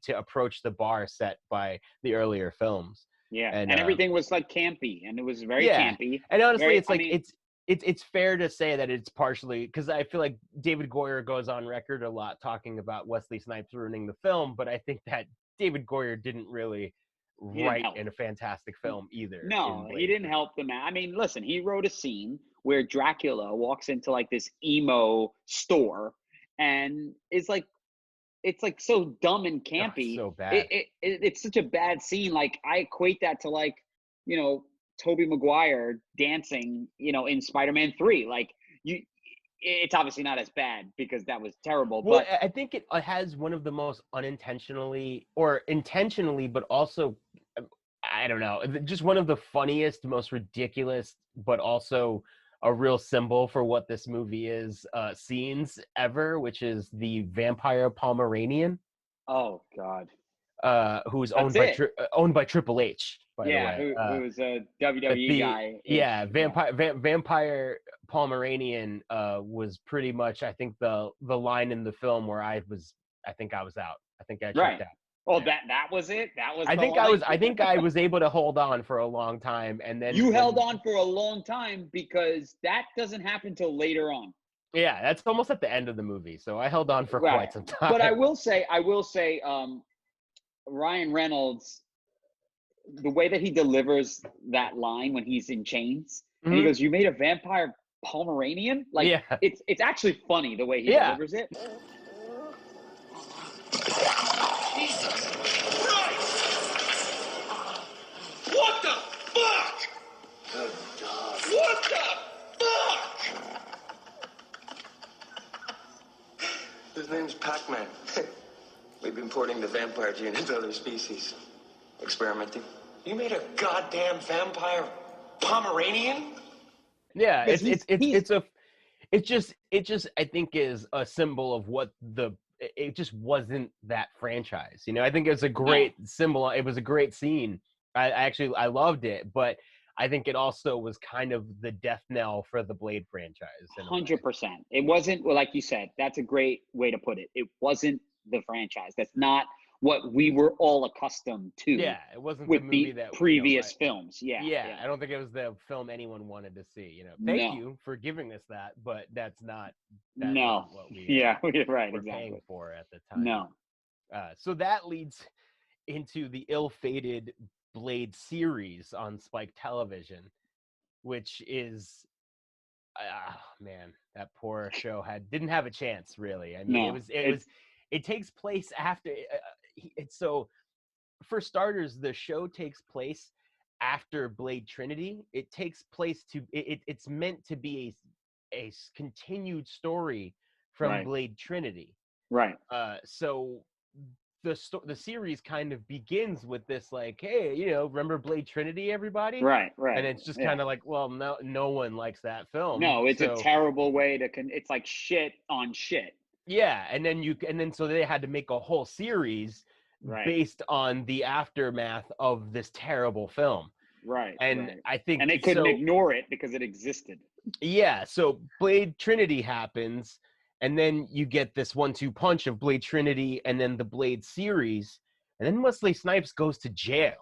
to approach the bar set by the earlier films. Yeah. And And everything was like campy, and it was very yeah, campy. and honestly, Very, it's I like mean, it's fair to say that it's partially because I feel like David Goyer goes on record a lot talking about Wesley Snipes ruining the film, but I think that David Goyer didn't really he didn't write help. in a fantastic film either in No, he Blade. didn't help them out. I mean, listen, he wrote a scene where Dracula walks into like this emo store and it's like so dumb and Oh, it's campy. so bad. It's such a bad scene. Like, I equate that to, like, you know, Tobey Maguire dancing, in Spider-Man 3. Like, you it's obviously not as bad because that was terrible, Well, but I think it has one of the most unintentionally or intentionally, but also, I don't know, just one of the funniest, most ridiculous, but also a real symbol for what this movie is, scenes ever, which is the vampire Pomeranian, oh god. who's That's it. owned by Triple H, by the Yeah, way. who's a But WWE guy yeah, ish. Yeah. vampire Pomeranian was pretty much, I think, the line in the film where I think I was out. I think I checked Right. out. Oh, Yeah. that was it? That was the line? I think I was able to hold on for a long time, and then You held when on for a long time because that doesn't happen till later on. yeah, that's almost at the end of the movie, so I held on for Right. quite some But time. I will say, Ryan Reynolds, the way that he delivers that line when he's in chains, and he Mhm. goes, "You made a vampire Pomeranian?" Like, Yeah, it's actually funny the way he yeah, delivers it. Jesus Christ! What the fuck? Good dog. What the fuck? His name's Pac-Man. We've been porting the vampire gene into other species. Experimenting. You made a goddamn vampire Pomeranian? yeah. Because It just I think is a symbol of what it just wasn't that franchise. I think it was a no, great symbol. It was a great scene. I loved it, but I think it also was kind of the death knell for the Blade franchise in a way. 100%. It wasn't, well, like you said, that's a great way to put it. It wasn't the franchise. That's not what we were all accustomed to Yeah, it wasn't the with movie the that previous films. Yeah, yeah, yeah. I don't think it was the film anyone wanted to see. Thank No, you for giving us that, but that no. isn't what we Yeah, right, were paying exactly. for at the time. No. So that leads into the ill-fated Blade series on Spike Television, which is, man, that poor show didn't have a chance, really. I mean, No. It's it takes place after. It's so, for starters, the show takes place after Blade Trinity. It takes place it's meant to be a continued story from right. Blade Trinity. Right. So the series kind of begins with this like, hey, remember Blade Trinity, everybody? Right. And it's just Yeah. kind of like, well, no one likes that film. No, it's a So terrible way to. It's like shit on shit. yeah, and then so they had to make a whole series Right. based on the aftermath of this terrible film. Right. And right. I think And they couldn't ignore it because it existed. Yeah, so Blade Trinity happens, and then you get this 1-2 punch of Blade Trinity and then the Blade series, and then Wesley Snipes goes to jail.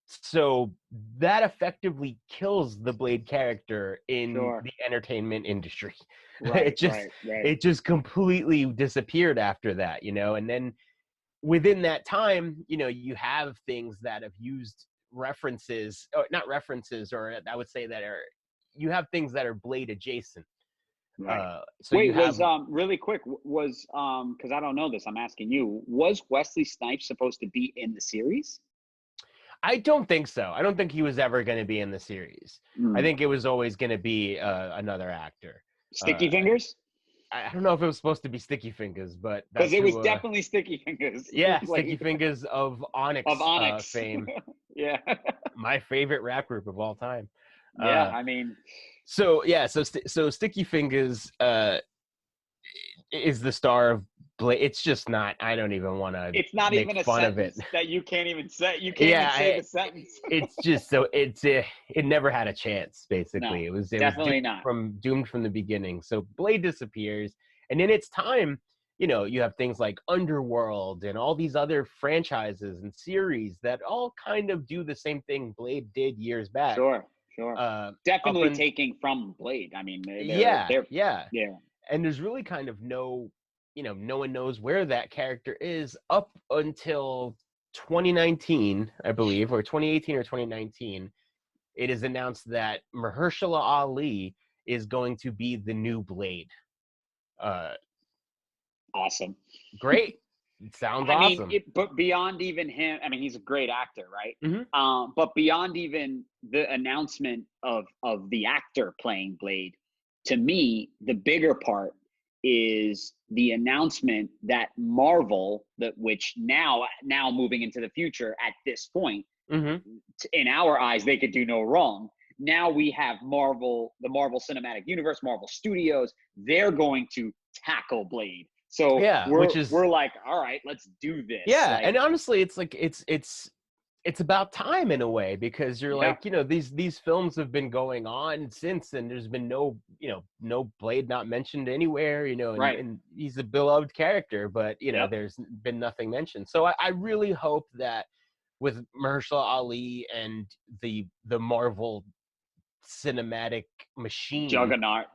So that effectively kills the Blade character in the entertainment industry. Right, it just completely disappeared after that, and then within that time, you have things that have used references, or not references, or I would say that you have things that are Blade adjacent. Right. So Wait, you have really quick, was because I don't know this, I'm asking you, was Wesley Snipes supposed to be in the series? I don't think so. I don't think he was ever going to be in the series. I think it was always going to be another actor. Sticky Fingers? I don't know if it was supposed to be Sticky Fingers, but because it was definitely Sticky Fingers. Yeah, like, Sticky Fingers of Onyx, fame. Yeah. My favorite rap group of all time. Yeah, I mean. So Sticky Fingers is the star of Blade. It's just not. I don't even want to. It's not make even a fun sentence of it that you can't even say. You can't even say the sentence. It's just so it never had a chance. Basically, No, it was definitely not doomed from the beginning. So Blade disappears, and in its time, you have things like Underworld and all these other franchises and series that all kind of do the same thing Blade did years back. Sure. Definitely taking from Blade. I mean, yeah. And there's really kind of no one knows where that character is up until 2019, I believe, or 2018 or 2019. It is announced that Mahershala Ali is going to be the new Blade. Awesome. Great. It sounds awesome. But beyond even him, I mean, he's a great actor, right? Mm-hmm. But beyond even the announcement of the actor playing Blade, to me, the bigger part is the announcement that Marvel, which now moving into the future at this point, in our eyes, they could do no wrong. Now we have Marvel, the Marvel Cinematic Universe, Marvel Studios. They're going to tackle Blade. So we're like, all right, let's do this. Yeah, and honestly, it's like it's about time in a way, because you're like, these films have been going on since, and there's been no Blade not mentioned anywhere, and he's a beloved character, but there's been nothing mentioned. So I really hope that with Mahershala Ali and the Marvel cinematic machine juggernaut,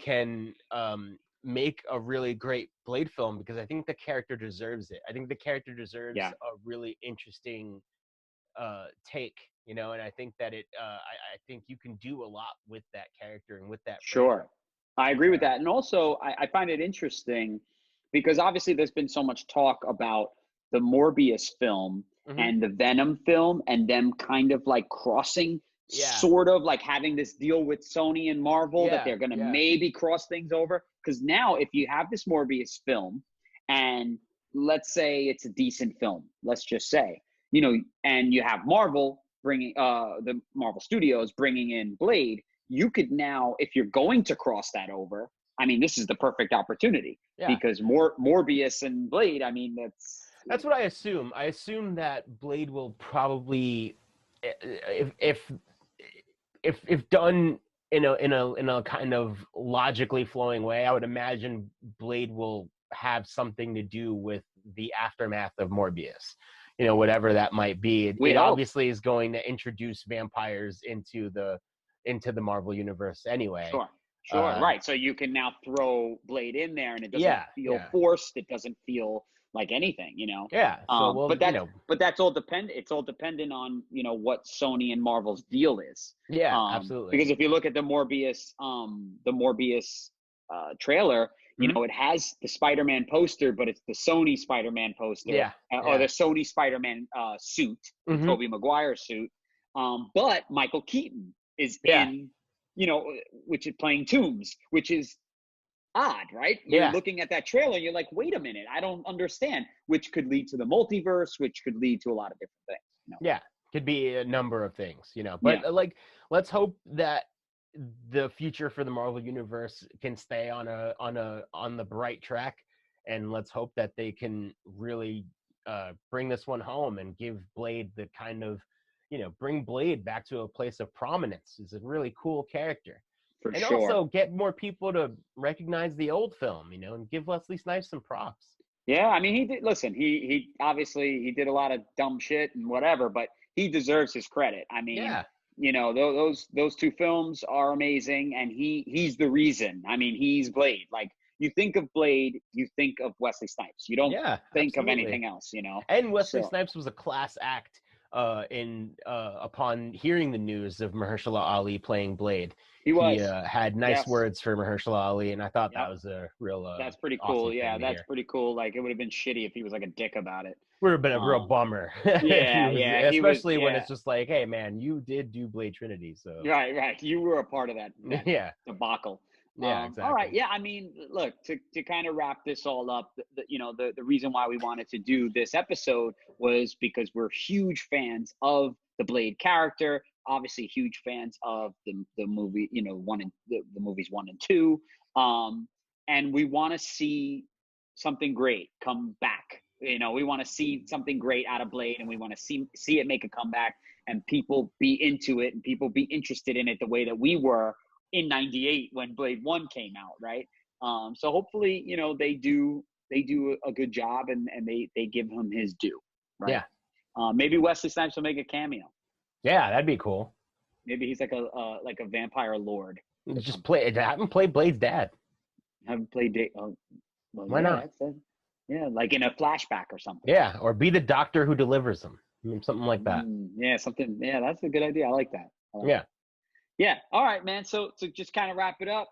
can make a really great Blade film, because I think the character deserves it. I think the character deserves a really interesting take, and I think that I think you can do a lot with that character and with that framework. I agree with that. And also I find it interesting because obviously there's been so much talk about the Morbius film and the Venom film, and them kind of like crossing, sort of like having this deal with Sony and Marvel that they're going to maybe cross things over. Because now if you have this Morbius film, and let's say it's a decent film, let's just say, and you have Marvel bringing the Marvel Studios bringing in Blade, you could now, if you're going to cross that over, I mean, this is the perfect opportunity because Morbius and Blade, I mean, that's what I assume. I assume that Blade will probably, if done in a kind of logically flowing way, I would imagine Blade will have something to do with the aftermath of Morbius. Whatever that might be. It obviously is going to introduce vampires into the Marvel universe anyway. Sure. Right. So you can now throw Blade in there, and it doesn't feel forced. It doesn't feel like anything, Yeah. So but that's all dependent. It's all dependent on what Sony and Marvel's deal is. Yeah, absolutely. Because if you look at the Morbius trailer, it has the Spider-Man poster, but it's the Sony Spider-Man poster, or the Sony Spider-Man suit, Tobey Maguire suit. But Michael Keaton is in, which is playing Toomes, which is odd, right? You're Yeah. looking at that trailer and you're like, wait a minute, I don't understand, which could lead to the multiverse, which could lead to a lot of different things. Yeah, could be a number of things, Yeah, but like, let's hope that the future for the Marvel universe can stay on the bright track, and let's hope that they can really bring this one home and give Blade the kind of, bring Blade back to a place of prominence. Is a really cool character. for And sure. also get more people to recognize the old film, and give Wesley Snipes some props. Yeah, I mean, he did. Listen, he obviously he did a lot of dumb shit and whatever, but he deserves his credit. I mean, Yeah. those two films are amazing, and he's the reason. I mean, he's Blade. Like, you think of Blade, you think of Wesley Snipes. You don't Yeah, think of absolutely. anything else. And Wesley So Snipes was a class act upon hearing the news of Mahershala Ali playing Blade. he He was. had nice Yes. words for Mahershala Ali, and I thought that Yep. was a real That's pretty awesome cool. Yeah, thing to that's hear. pretty cool. Like, it would have been shitty if he was like a dick about it. Would have been a real bummer. Yeah, yeah, he was. Especially when Yeah, it's just like, hey man, you did do Blade Trinity, so right. You were a part of that yeah, debacle. yeah, exactly. All right. Yeah. I mean, look, to kind of wrap this all up, the reason why we wanted to do this episode was because we're huge fans of the Blade character. Obviously, huge fans of the movie. The movies 1 and 2. And we want to see something great come back. We want to see something great out of Blade, and we want to see it make a comeback, and people be into it, and people be interested in it the way that we were in '98 when Blade 1 came out, right? So hopefully, they do a good job, and they give him his due, right? Yeah. Maybe Wesley Snipes will make a cameo. Yeah, that'd be cool. Maybe he's like a vampire lord. Just have him play Blade's dad. Have him play Date. Oh, well, Why not? Yeah, like in a flashback or something. Yeah, or be the doctor who delivers them. Something like that. Yeah, something. Yeah, that's a good idea. I like that. Yeah. Yeah. All right, man. So to just kind of wrap it up,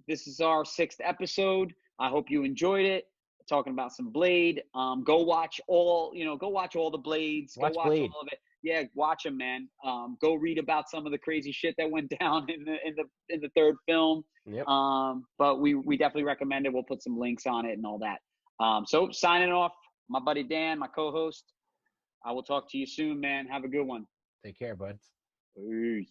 this is our 6th episode. I hope you enjoyed it. Talking about some Blade. Go watch all the Blades. Watch go watch Blade. all of it. Yeah, watch them, man. Go read about some of the crazy shit that went down in the 3rd film. Yep. But we definitely recommend it. We'll put some links on it and all that. So signing off, my buddy Dan, my co-host. I will talk to you soon, man. Have a good one. Take care, buds. Peace.